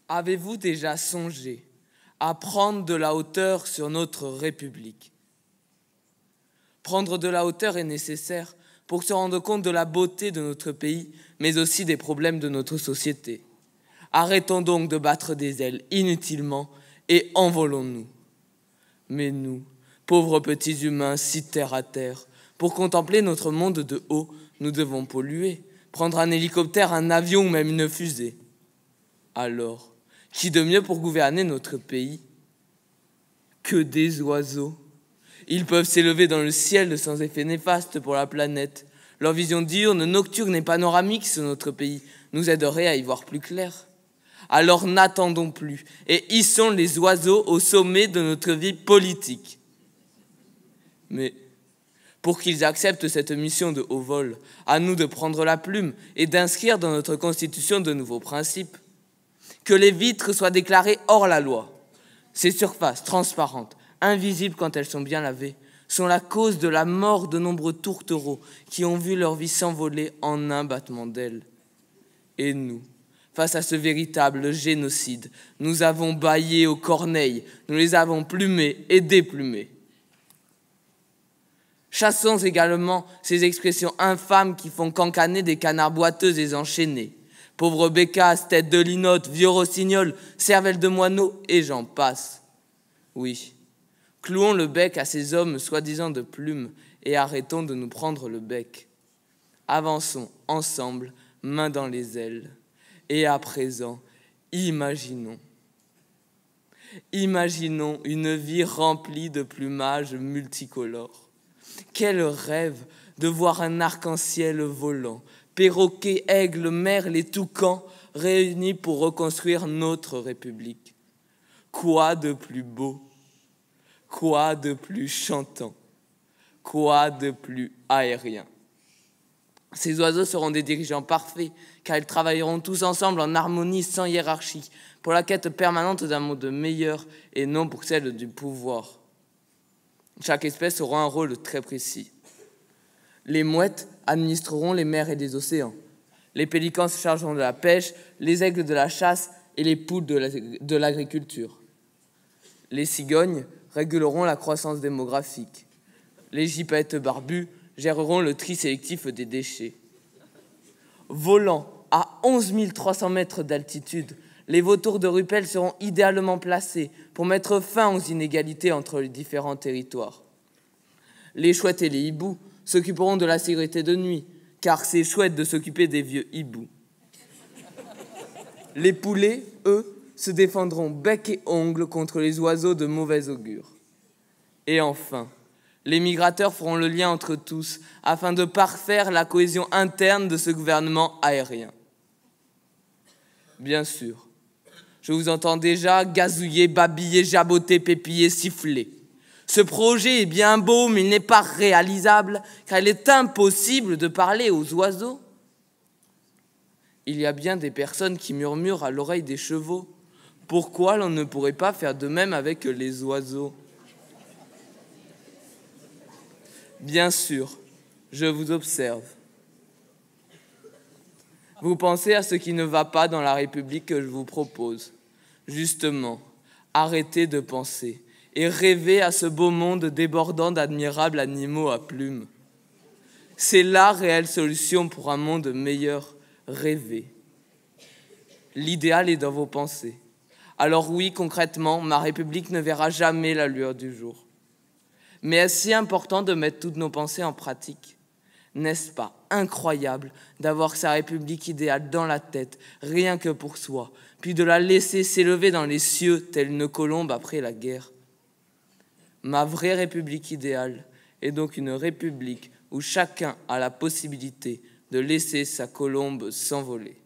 Avez-vous déjà songé à prendre de la hauteur sur notre République? Prendre de la hauteur est nécessaire pour se rendre compte de la beauté de notre pays, mais aussi des problèmes de notre société. Arrêtons donc de battre des ailes inutilement et envolons-nous. Mais nous, pauvres petits humains si terre à terre, pour contempler notre monde de haut, nous devons polluer, prendre un hélicoptère, un avion ou même une fusée. Alors, qui de mieux pour gouverner notre pays que des oiseaux? Ils peuvent s'élever dans le ciel sans effet néfaste pour la planète. Leur vision diurne, nocturne et panoramique sur notre pays nous aiderait à y voir plus clair. Alors n'attendons plus et hissons les oiseaux au sommet de notre vie politique. Mais pour qu'ils acceptent cette mission de haut vol, à nous de prendre la plume et d'inscrire dans notre Constitution de nouveaux principes. Que les vitres soient déclarées hors la loi. Ces surfaces transparentes, invisibles quand elles sont bien lavées, sont la cause de la mort de nombreux tourtereaux qui ont vu leur vie s'envoler en un battement d'ailes. Et nous, face à ce véritable génocide, nous avons bâillé aux corneilles, nous les avons plumés et déplumés. Chassons également ces expressions infâmes qui font cancaner des canards boiteux et enchaînés. Pauvres bécasses, têtes de linotte, vieux rossignols, cervelles de moineaux, et j'en passe. Oui, clouons le bec à ces hommes soi-disant de plumes et arrêtons de nous prendre le bec. Avançons ensemble, main dans les ailes. Et à présent, imaginons une vie remplie de plumages multicolores. Quel rêve de voir un arc-en-ciel volant, perroquets, aigles, merles et toucans réunis pour reconstruire notre République. Quoi de plus beau? Quoi de plus chantant? Quoi de plus aérien? Ces oiseaux seront des dirigeants parfaits, car ils travailleront tous ensemble en harmonie sans hiérarchie, pour la quête permanente d'un monde meilleur et non pour celle du pouvoir. Chaque espèce aura un rôle très précis. Les mouettes administreront les mers et les océans. Les pélicans se chargeront de la pêche, les aigles de la chasse et les poules de l'agriculture. Les cigognes réguleront la croissance démographique. Les gypaètes barbus géreront le tri sélectif des déchets. Volant à 11 300 mètres d'altitude, les vautours de Rupel seront idéalement placés pour mettre fin aux inégalités entre les différents territoires. Les chouettes et les hiboux s'occuperont de la sécurité de nuit, car c'est chouette de s'occuper des vieux hiboux. Les poulets, eux, se défendront bec et ongles contre les oiseaux de mauvais augure. Et enfin, les migrateurs feront le lien entre tous afin de parfaire la cohésion interne de ce gouvernement aérien. Bien sûr, je vous entends déjà gazouiller, babiller, jaboter, pépiller, siffler. Ce projet est bien beau, mais il n'est pas réalisable, car il est impossible de parler aux oiseaux. Il y a bien des personnes qui murmurent à l'oreille des chevaux. Pourquoi l'on ne pourrait pas faire de même avec les oiseaux? Bien sûr, je vous observe. Vous pensez à ce qui ne va pas dans la République que je vous propose. Justement, arrêtez de penser et rêvez à ce beau monde débordant d'admirables animaux à plumes. C'est la réelle solution pour un monde meilleur. Rêvez. L'idéal est dans vos pensées. Alors oui, concrètement, ma République ne verra jamais la lueur du jour. Mais est-ce si important de mettre toutes nos pensées en pratique? N'est-ce pas incroyable d'avoir sa République idéale dans la tête, rien que pour soi, puis de la laisser s'élever dans les cieux telle une colombe après la guerre? Ma vraie République idéale est donc une République où chacun a la possibilité de laisser sa colombe s'envoler.